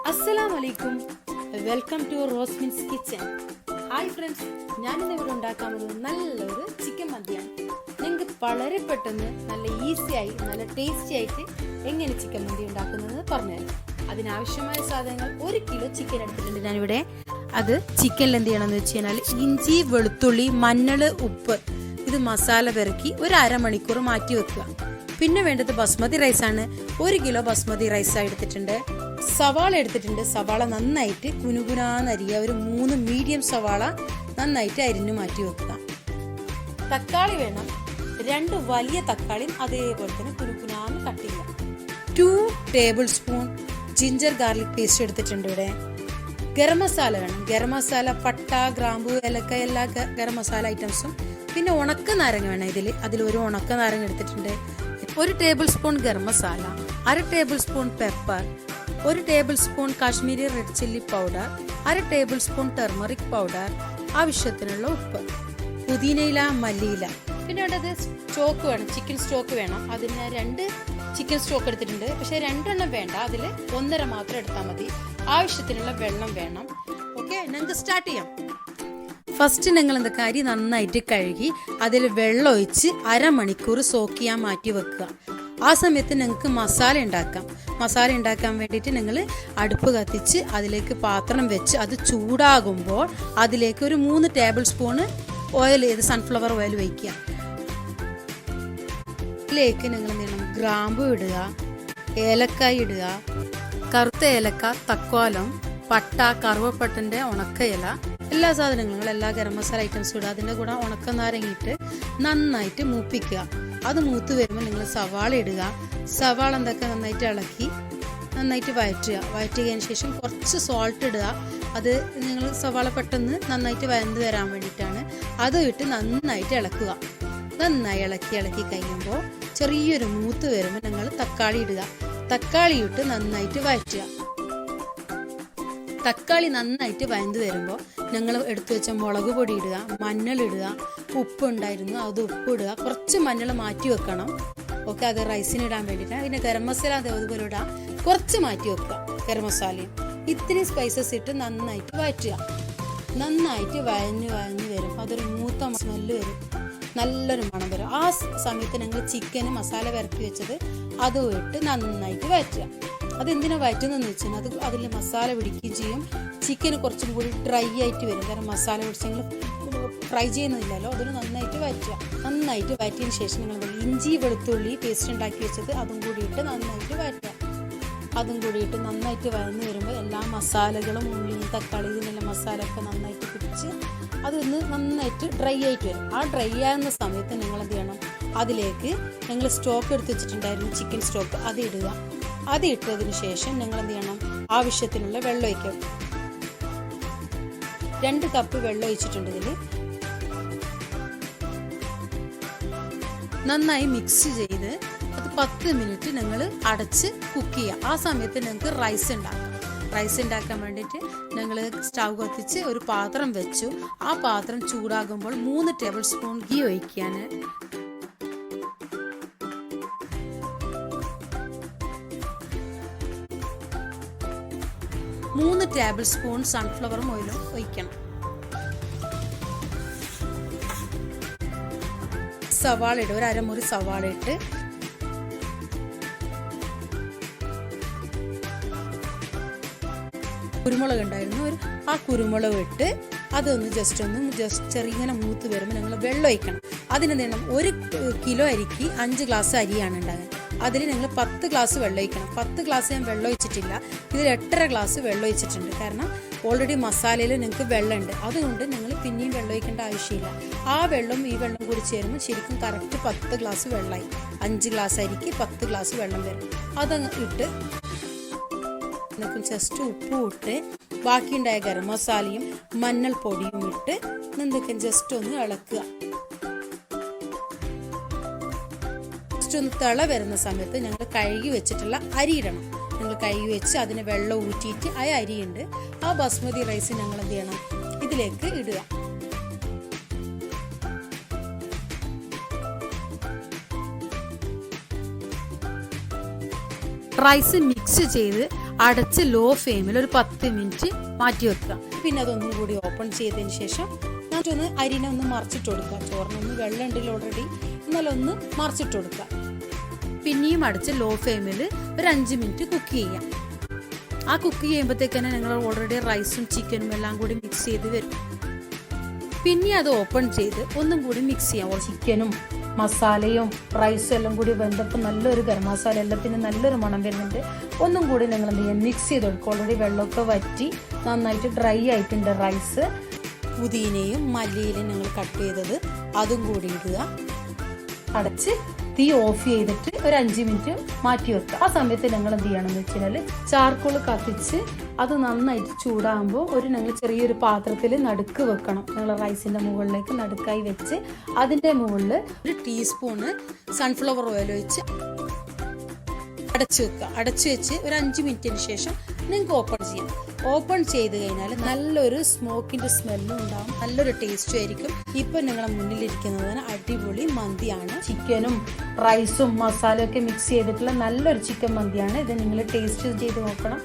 Assalamualaikum. Welcome to Rosmin's kitchen. Hi friends, ഞാൻ ഇന്ന് ഇവിടെ ഉണ്ടാക്കാൻ പോകുന്നത് നല്ലൊരു ചിക്കൻ മന്തിയാണ്. നിങ്ങൾക്ക് വളരെ പെട്ടെന്ന് നല്ല ഈസി ആയി നല്ല ടേസ്റ്റി ആയിട്ട് എങ്ങനെ ചിക്കൻ മന്തി ഉണ്ടാക്കുന്നതെന്ന് പറഞ്ഞുതരാം. അതിനാവശ്യമായ സാധനങ്ങൾ 1 കിലോ ചിക്കൻ എടുത്തിട്ടുണ്ട് ഞാനിവിടെ. അത് ചിക്കനിൽ എന്ത് ചെയ്യണമെന്ന് വെച്ച് കഴിഞ്ഞാൽ ഇഞ്ചി, വെളുത്തുള്ളി, മഞ്ഞൾ, ഉപ്പ് ഇത് മസാല പെരക്കി ഒരു അരമണിക്കൂർ മാറ്റി വെക്കുക. പിന്നെ വേണ്ടത് ബസ്മതി റൈസാണ്. 1 കിലോ ബസ്മതി റൈസ് എടുത്തിട്ടുണ്ട്. സവാള എടുത്തിട്ടുണ്ട്. സവാള നന്നായിട്ട് കുനുകുനാന്ന് അരിയുക. ഒരു 3 മീഡിയം സവാള നന്നായിട്ട് അരിഞ്ഞു മാറ്റി വെക്കുക. തക്കാളി വേണം. 2 വലിയ തക്കാളിയും അതേപോലെ തന്നെ കുനുകുനാന്ന് കട്ട് ചെയ്യുക. 2 table spoon ginger garlic paste എടുത്തിട്ടുണ്ട് ഇവിടെ. ഗരം മസാല വേണം. ഗരം മസാല, പട്ട, ഗ്രാമ്പു, ഏലക്ക എല്ലാ ഗരം മസാല ഐറ്റംസും. പിന്നെ ഉണക്ക നാരങ്ങ വേണം. അതിലൊരു ഉണക്ക നാരങ്ങ എടുത്തിട്ടുണ്ട്. 1 table spoon garam masala, 1/2 table spoon pepper, 1 table spoon Kashmiri red chilli powder, 1/2 table spoon turmeric powder, ആവശ്യത്തിനുള്ള ഉപ്പ്, പുതിനയില, മല്ലിയില. പിന്നെ വേണ്ടത് സ്റ്റോക്ക് വേണം. ചിക്കൻ സ്റ്റോക്ക് വേണം. അതിന് 2 ചിക്കൻ സ്റ്റോക്ക് എടുത്തിട്ടുണ്ട്. പക്ഷെ 2 എണ്ണം വേണ്ട, അതിൽ 1.5 മാത്രം എടുത്താൽ മതി. ആവശ്യത്തിനുള്ള വെള്ളം വേണം. ഓക്കെ, ഞങ്ങൾക്ക് സ്റ്റാർട്ട് ചെയ്യാം. ഫസ്റ്റ് നിങ്ങൾ എന്താ അരി നന്നായിട്ട് കഴുകി അതിൽ വെള്ളം ഒഴിച്ച് അരമണിക്കൂർ സോക്ക് ചെയ്യാൻ മാറ്റി വെക്കുക. ആ സമയത്ത് നിങ്ങൾക്ക് മസാല ഉണ്ടാക്കാം. മസാല ഉണ്ടാക്കാൻ വേണ്ടിയിട്ട് നിങ്ങൾ അടുപ്പ് കത്തിച്ച് അതിലേക്ക് പാത്രം വെച്ച് അത് ചൂടാകുമ്പോൾ അതിലേക്ക് ഒരു 3 table spoon oil, sunflower oil ഒഴിക്കുക. അതിലേക്ക് നിങ്ങൾ എന്ത് ചെയ്യണം, ഗ്രാമ്പു ഇടുക, ഏലക്കായ ഇടുക, കറുത്ത ഏലക്ക, തക്കോലം, പട്ട, കറുവപ്പട്ടൻ്റെ ഉണക്കയില, എല്ലാ സാധനങ്ങളും എല്ലാ ഗരം മസാല ഐറ്റംസും ഇടുക. അതിൻ്റെ കൂടെ ഉണക്ക നാരങ്ങയിട്ട് നന്നായിട്ട് മൂപ്പിക്കുക. അത് മൂത്ത് വരുമ്പോൾ നിങ്ങൾ സവാള ഇടുക. സവാള എന്തൊക്കെ നന്നായിട്ട് ഇളക്കി നന്നായിട്ട് വഴറ്റുകതിന് ശേഷം കുറച്ച് സോൾട്ട് ഇടുക. അത് നിങ്ങൾ സവാള പെട്ടെന്ന് നന്നായിട്ട് വഴന്ന് വരാൻ വേണ്ടിയിട്ടാണ്. അത് ഇട്ട് നന്നായിട്ട് ഇളക്കുക. നന്നായി ഇളക്കി കഴിയുമ്പോൾ ചെറിയൊരു മൂത്ത് വരുമ്പോൾ നിങ്ങൾ തക്കാളി ഇടുക. തക്കാളി ഇട്ട് നന്നായിട്ട് വഴറ്റുക. തക്കാളി നന്നായിട്ട് വഴந்து വരുമ്പോൾ ഞങ്ങൾ എടുത്തു വെച്ച മുളക് പൊടി ഇടുക, മഞ്ഞൾ ഇടുക, ഉപ്പ് ഉണ്ടായിരുന്നു അത് ഉപ്പ് ഇടുക. കുറച്ച് മഞ്ഞൾ മാറ്റി വെക്കണം. ഓക്കെ, അത് റൈസിന് ഇടാൻ വേണ്ടിയിട്ടാണ്. പിന്നെ ഗരം മസാല അതുപോലെ ഇടാം. കുറച്ച് മാറ്റി വെക്കുക ഗരം മസാലയും. ഇത്രയും സ്പൈസസ് ഇട്ട് നന്നായിട്ട് വഴറ്റുക. നന്നായിട്ട് വഴഞ്ഞ് വരും. അതൊരു മൂത്ത സ്മെല്ല് വരും, നല്ലൊരു മണം വരും. ആ സമയത്ത് ഞങ്ങൾ ചിക്കന് മസാല വരട്ടി വെച്ചത് അതും ഇട്ട് നന്നായിട്ട് വഴറ്റുക. അതെന്തിനാണ് വഴറ്റുന്നതെന്ന് വെച്ചാൽ അത് അതിൽ മസാല പിടിക്കുകയും ചെയ്യും. ചിക്കന് കുറച്ചും കൂടി ഡ്രൈ ആയിട്ട് വരും. കാരണം മസാല പിടിച്ചെങ്കിൽ ഫ്രൈ ചെയ്യുന്നില്ലല്ലോ. അതിന് നന്നായിട്ട് വഴറ്റുക. നന്നായിട്ട് വഴറ്റിയതിന് ശേഷം നിങ്ങൾ ഇഞ്ചി, വെളുത്തുള്ളി പേസ്റ്റ് ഉണ്ടാക്കി വെച്ചത് അതും കൂടിയിട്ട് നന്നായിട്ട് വഴറ്റുക. അതും കൂടിയിട്ട് നന്നായിട്ട് വഴന്ന് വരുമ്പോൾ എല്ലാ മസാലകളും, ഉള്ളി, തക്കാളി, ഇതിനെല്ലാം മസാല ഒക്കെ നന്നായിട്ട് പിടിച്ച് അതൊന്ന് നന്നായിട്ട് ഡ്രൈ ആയിട്ട് വരും. ആ ഡ്രൈ ആകുന്ന സമയത്ത് നിങ്ങൾ എന്ത് ചെയ്യണം, അതിലേക്ക് നിങ്ങൾ സ്റ്റോക്ക് എടുത്ത് വെച്ചിട്ടുണ്ടായിരുന്നു, ചിക്കൻ സ്റ്റോക്ക്, അത് ഇടുക. അത് ഇട്ടതിന് ശേഷം നിങ്ങൾ എന്ത് ചെയ്യണം, ആവശ്യത്തിനുള്ള വെള്ളം ഒഴിക്കുക. 2 കപ്പ് വെള്ളം ഒഴിച്ചിട്ടുണ്ട്. ഇതിൽ നന്നായി മിക്സ് ചെയ്ത് അത് 10 മിനിറ്റ് നിങ്ങൾ അടച്ച് കുക്ക് ചെയ്യുക. ആ സമയത്ത് നിങ്ങൾക്ക് റൈസ് ഉണ്ടാക്കാൻ വേണ്ടിയിട്ട് ഞങ്ങൾ സ്റ്റൗ കത്തിച്ച് ഒരു പാത്രം വെച്ചു. ആ പാത്രം ചൂടാകുമ്പോൾ 3 ടേബിൾ സ്പൂൺ ഗീ ഒഴിക്കാൻ, 3 ടേബിൾ സ്പൂൺ സൺഫ്ലവർ ഓയിലും ഒഴിക്കണം. സവാള ഇടുക. ഒരു അരമുറി സവാള ഇട്ട് കുരുമുളക് ഉണ്ടായിരുന്നു, ആ കുരുമുളക് ഇട്ട് അതൊന്ന് ജസ്റ്റ് ചെറിയ മൂത്ത് വരുമ്പോൾ നിങ്ങൾ വെള്ളം ഒഴിക്കണം. അതിന് നേരം 1 കിലോ അരിക്ക് 5 ഗ്ലാസ് അരിയാണ് ഉണ്ടാകുക. അതിൽ നിങ്ങൾ 10 ഗ്ലാസ് വെള്ളം ഒഴിക്കണം. 10 ഗ്ലാസ് ഞാൻ വെള്ളം ഒഴിച്ചിട്ടില്ല. ഇതിൽ 8.5 ഗ്ലാസ് വെള്ളം ഒഴിച്ചിട്ടുണ്ട്. കാരണം ഓൾറെഡി മസാലയിൽ നിങ്ങൾക്ക് വെള്ളമുണ്ട്. അതുകൊണ്ട് നിങ്ങൾ പിന്നെയും വെള്ളം ഒഴിക്കേണ്ട ആവശ്യമില്ല. ആ വെള്ളം ഈ വെള്ളം കൂടി ചേരുമ്പോൾ ശരിക്കും കറക്റ്റ് 10 ഗ്ലാസ് വെള്ളമായി. 5 ഗ്ലാസ് അരിക്ക് 10 ഗ്ലാസ് വെള്ളം വരും. അതങ്ങ് ഇട്ട് ജസ്റ്റ് ഉപ്പും ഇട്ട് ബാക്കിയുണ്ടായ ഗരം മസാലയും മഞ്ഞൾപ്പൊടിയും ഇട്ട് നിങ്ങൾക്ക് ജസ്റ്റ് ഒന്ന് ഇളക്കുക. ജസ്റ്റ് ഒന്ന് തിള വരുന്ന സമയത്ത് ഞങ്ങൾ കഴുകി വെച്ചിട്ടുള്ള അരി ഇടണം. നിങ്ങൾ കഴുകി വെച്ച് അതിന് വെള്ളം ഊറ്റിയിട്ട് ആ അരിയുണ്ട്, ആ ബസ്മതി റൈസ് ഞങ്ങൾ എന്ത് ചെയ്യണം, ഇതിലേക്ക് ഇടുക. റൈസ് മിക്സ് ചെയ്ത് അടച്ച് ലോ ഫ്ലെയിമിൽ ഒരു 10 മിനിറ്റ് മാറ്റി വെക്കുക. പിന്നെ അതൊന്നും കൂടി ഓപ്പൺ ചെയ്തതിന് ശേഷം മറ്റൊന്ന് അരിനെ ഒന്ന് മറിച്ചിട്ട് കൊടുക്കുക. ചോറിനൊന്ന് വെള്ളം ഉണ്ടല്ലോ ഓൾറെഡി, എന്നാലൊന്ന് മറിച്ചിട്ട് കൊടുക്കുക. പിന്നെയും അടച്ച് ലോ ഫ്ലെയിമിൽ ഒരു 5 മിനിറ്റ് കുക്ക് ചെയ്യാം. ആ കുക്ക് ചെയ്യുമ്പോഴത്തേക്കന്നെ നിങ്ങൾ ഓൾറെഡി റൈസും ചിക്കനും എല്ലാം കൂടി മിക്സ് ചെയ്ത് വരും. പിന്നെ അത് ഓപ്പൺ ചെയ്ത് ഒന്നും കൂടി മിക്സ് ചെയ്യാം. ചിക്കനും മസാലയും റൈസും എല്ലാം കൂടി വെന്തപ്പോൾ നല്ലൊരു ഗരം മസാല എല്ലാത്തിനും നല്ലൊരു മണം വരുന്നുണ്ട്. ഒന്നും കൂടി നിങ്ങൾ എന്ത് ചെയ്യാം, മിക്സ് ചെയ്ത് കൊടുക്കുക. ഓൾറെഡി വെള്ളമൊക്കെ വറ്റി നന്നായിട്ട് ഡ്രൈ ആയിട്ടുണ്ട് റൈസ്. പുതിനയും മല്ലിയിലും നിങ്ങൾ കട്ട് ചെയ്തത് അതും കൂടി ഇടുക. അടച്ച് തീ ഓഫ് ചെയ്തിട്ട് ഒരു 5 മിനിറ്റ് മാറ്റി വെക്കുക. ആ സമയത്ത് നിങ്ങൾ എന്ത് ചെയ്യണമെന്ന് വെച്ചാൽ ചാർക്കോൾ കത്തിച്ച് അത് നന്നായിട്ട് ചൂടാകുമ്പോൾ നിങ്ങൾ ചെറിയൊരു പാത്രത്തിൽ നടുക്ക് വെക്കണം. നിങ്ങൾ റൈസിൻ്റെ മുകളിലേക്ക് നടുക്കായി വെച്ച് അതിൻ്റെ മുകളിൽ ഒരു ടീസ്പൂണ് സൺഫ്ലവർ ഓയിൽ ഒഴിച്ച് അടച്ചു വെക്കുക. അടച്ചു വെച്ച് ഒരു 5 മിനിറ്റിന് ശേഷം നിങ്ങൾക്ക് ഓപ്പൺ ചെയ്യാം. ഓപ്പൺ ചെയ്ത് കഴിഞ്ഞാൽ നല്ലൊരു സ്മോക്കിൻ്റെ സ്മെല്ലും ഉണ്ടാകും, നല്ലൊരു ടേസ്റ്റും ആയിരിക്കും. ഇപ്പം നിങ്ങളെ മുന്നിലിരിക്കുന്നതിന് അടിപൊളി മന്തിയാണ്. ചിക്കനും റൈസും മസാലയൊക്കെ മിക്സ് ചെയ്തിട്ടുള്ള നല്ലൊരു ചിക്കൻ മന്തിയാണ് ഇത്. നിങ്ങൾ ടേസ്റ്റ് ചെയ്ത് നോക്കണം.